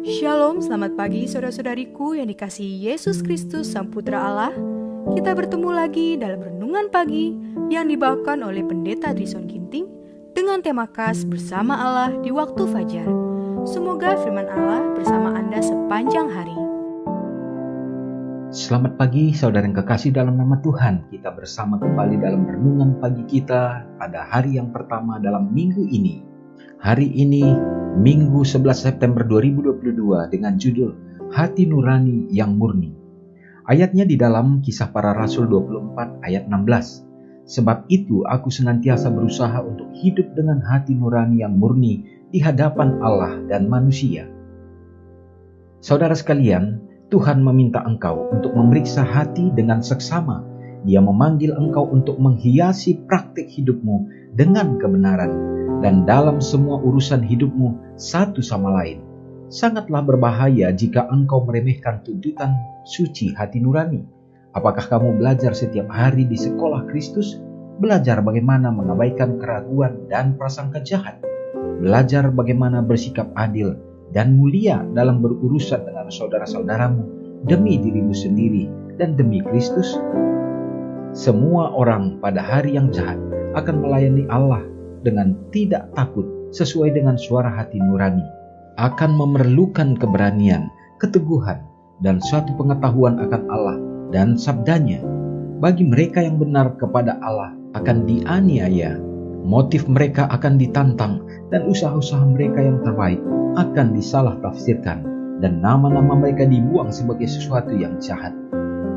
Shalom, selamat pagi saudara-saudariku yang dikasihi Yesus Kristus Sang Putra Allah. Kita bertemu lagi dalam Renungan Pagi yang dibawakan oleh Pendeta Drison Ginting dengan tema khas Bersama Allah di Waktu Fajar. Semoga firman Allah bersama Anda sepanjang hari. Selamat pagi saudara yang kekasih dalam nama Tuhan. Kita bersama kembali dalam Renungan Pagi kita pada hari yang pertama dalam minggu ini. Hari ini Minggu 11 September 2022 dengan judul Hati Nurani yang Murni. Ayatnya di dalam Kisah Para Rasul 24 ayat 16. Sebab itu aku senantiasa berusaha untuk hidup dengan hati nurani yang murni di hadapan Allah dan manusia. Saudara sekalian, Tuhan meminta engkau untuk memeriksa hati dengan seksama. Dia memanggil engkau untuk menghiasi praktik hidupmu dengan kebenaran dan dalam semua urusan hidupmu satu sama lain. Sangatlah berbahaya jika engkau meremehkan tuntutan suci hati nurani. Apakah kamu belajar setiap hari di sekolah Kristus? Belajar bagaimana mengabaikan keraguan dan prasangka jahat. Belajar bagaimana bersikap adil dan mulia dalam berurusan dengan saudara-saudaramu demi dirimu sendiri dan demi Kristus. Semua orang pada hari yang jahat akan melayani Allah dengan tidak takut sesuai dengan suara hati nurani, akan memerlukan keberanian, keteguhan, dan suatu pengetahuan akan Allah dan sabdanya. Bagi mereka yang benar kepada Allah akan dianiaya, motif mereka akan ditantang, dan usaha-usaha mereka yang terbaik akan disalah tafsirkan, dan nama-nama mereka dibuang sebagai sesuatu yang jahat.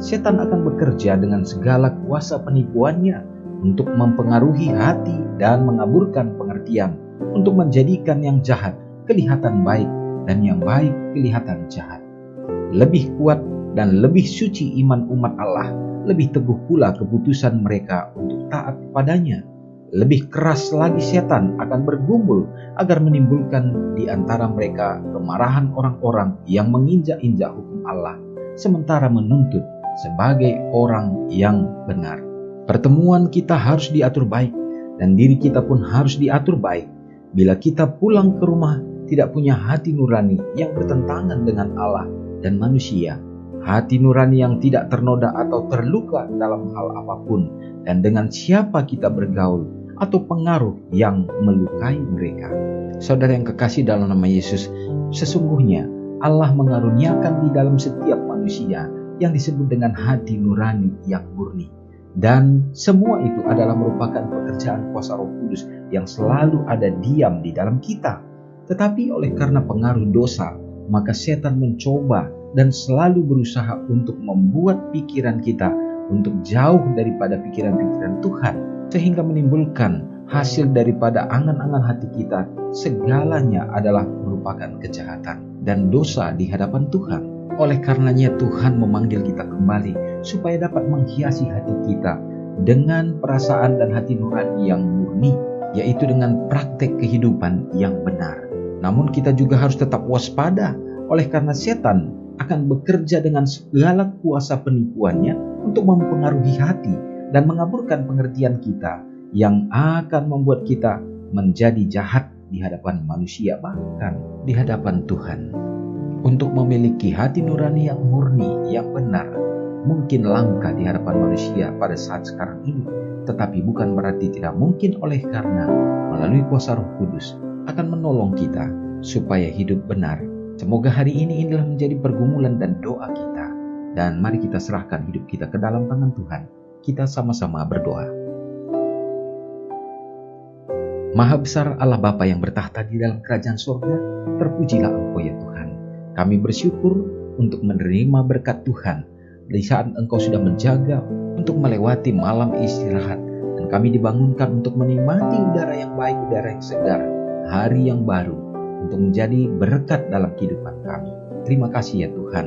Setan akan bekerja dengan segala kuasa penipuannya untuk mempengaruhi hati dan mengaburkan pengertian, untuk menjadikan yang jahat kelihatan baik dan yang baik kelihatan jahat. Lebih kuat dan lebih suci iman umat Allah, lebih teguh pula keputusan mereka untuk taat kepadanya. Lebih keras lagi setan akan bergumul agar menimbulkan di antara mereka kemarahan orang-orang yang menginjak-injak hukum Allah, sementara menuntut sebagai orang yang benar. Pertemuan kita harus diatur baik dan diri kita pun harus diatur baik. Bila kita pulang ke rumah tidak punya hati nurani yang bertentangan dengan Allah dan manusia, hati nurani yang tidak ternoda atau terluka dalam hal apapun, dan dengan siapa kita bergaul atau pengaruh yang melukai mereka. Saudara yang kekasih dalam nama Yesus, sesungguhnya Allah mengaruniakan di dalam setiap manusia yang disebut dengan hati nurani yang murni. Dan semua itu adalah merupakan pekerjaan kuasa Roh Kudus yang selalu ada diam di dalam kita. Tetapi oleh karena pengaruh dosa, maka setan mencoba dan selalu berusaha untuk membuat pikiran kita untuk jauh daripada pikiran-pikiran Tuhan, sehingga menimbulkan hasil daripada angan-angan hati kita, segalanya adalah merupakan kejahatan dan dosa di hadapan Tuhan. Oleh karenanya Tuhan memanggil kita kembali supaya dapat menghiasi hati kita dengan perasaan dan hati nurani yang murni, yaitu dengan praktek kehidupan yang benar. Namun kita juga harus tetap waspada, oleh karena setan akan bekerja dengan segala kuasa penipuannya untuk mempengaruhi hati dan mengaburkan pengertian kita, yang akan membuat kita menjadi jahat di hadapan manusia, bahkan di hadapan Tuhan. Untuk memiliki hati nurani yang murni, yang benar, mungkin langka di hadapan manusia pada saat sekarang ini, tetapi bukan berarti tidak mungkin, oleh karena melalui kuasa Roh Kudus akan menolong kita supaya hidup benar. Semoga hari ini inilah menjadi pergumulan dan doa kita, dan mari kita serahkan hidup kita ke dalam tangan Tuhan. Kita sama-sama berdoa. Maha besar Allah Bapa yang bertahta di dalam kerajaan surga, terpujilah Engkau ya Tuhan. Kami bersyukur untuk menerima berkat Tuhan di saat Engkau sudah menjaga untuk melewati malam istirahat, dan kami dibangunkan untuk menikmati udara yang baik, udara yang segar, hari yang baru, untuk menjadi berkat dalam kehidupan kami. Terima kasih ya Tuhan.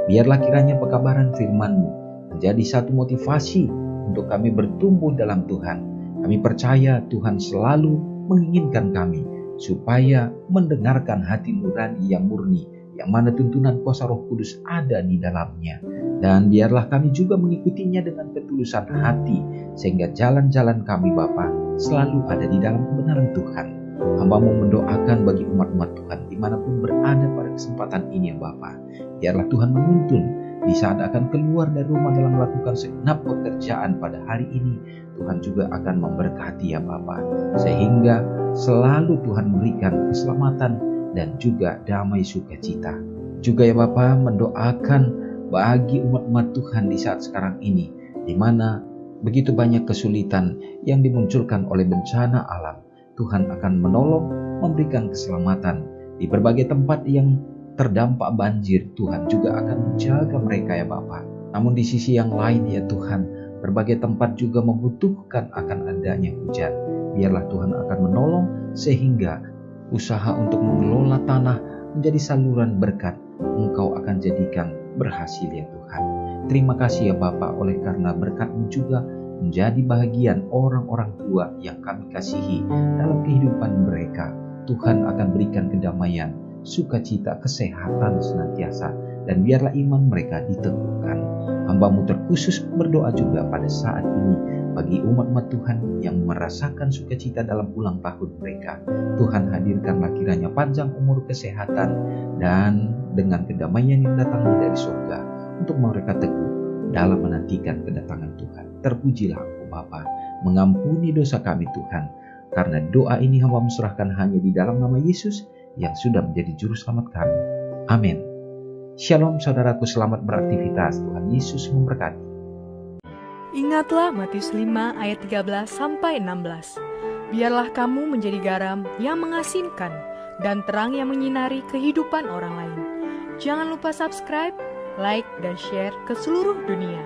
Biarlah kiranya pekabaran firman-Mu menjadi satu motivasi untuk kami bertumbuh dalam Tuhan. Kami percaya Tuhan selalu menginginkan kami supaya mendengarkan hati nurani yang murni, yang mana tuntunan kuasa Roh Kudus ada di dalamnya. Dan biarlah kami juga mengikutinya dengan ketulusan hati, sehingga jalan-jalan kami Bapa selalu ada di dalam kebenaran Tuhan. Hamba-Mu mendoakan bagi umat-umat Tuhan dimanapun berada pada kesempatan ini ya Bapa. Biarlah Tuhan menuntun di saat akan keluar dari rumah dalam melakukan segenap pekerjaan pada hari ini. Tuhan juga akan memberkati ya Bapa, sehingga selalu Tuhan berikan keselamatan dan juga damai sukacita. Juga ya Bapa, mendoakan bagi umat-umat Tuhan di saat sekarang ini, di mana begitu banyak kesulitan yang dimunculkan oleh bencana alam. Tuhan akan menolong, memberikan keselamatan di berbagai tempat yang terdampak banjir. Tuhan juga akan menjaga mereka ya Bapa. Namun di sisi yang lain ya Tuhan, berbagai tempat juga membutuhkan akan adanya hujan. Biarlah Tuhan akan menolong sehingga usaha untuk mengelola tanah menjadi saluran berkat Engkau akan jadikan berhasil ya Tuhan. Terima kasih ya Bapa, oleh karena berkat-Mu juga menjadi bahagian orang-orang tua yang kami kasihi dalam kehidupan mereka. Tuhan akan berikan kedamaian, sukacita, kesehatan senantiasa, dan biarlah iman mereka diteguhkan. Hamba-Mu terkhusus berdoa juga pada saat ini bagi umat-umat Tuhan yang merasakan sukacita dalam ulang tahun mereka. Tuhan hadirkanlah kiranya panjang umur, kesehatan, dan dengan kedamaian yang datang dari surga untuk mereka teguh dalam menantikan kedatangan Tuhan. Terpujilah Engkau Bapa, mengampuni dosa kami Tuhan. Karena doa ini hamba-Mu serahkan hanya di dalam nama Yesus yang sudah menjadi juru selamat kami. Amin. Shalom saudaraku, selamat beraktivitas. Tuhan Yesus memberkati. Ingatlah Matius 5 ayat 13-16. Biarlah kamu menjadi garam yang mengasinkan dan terang yang menyinari kehidupan orang lain. Jangan lupa subscribe, like, dan share ke seluruh dunia.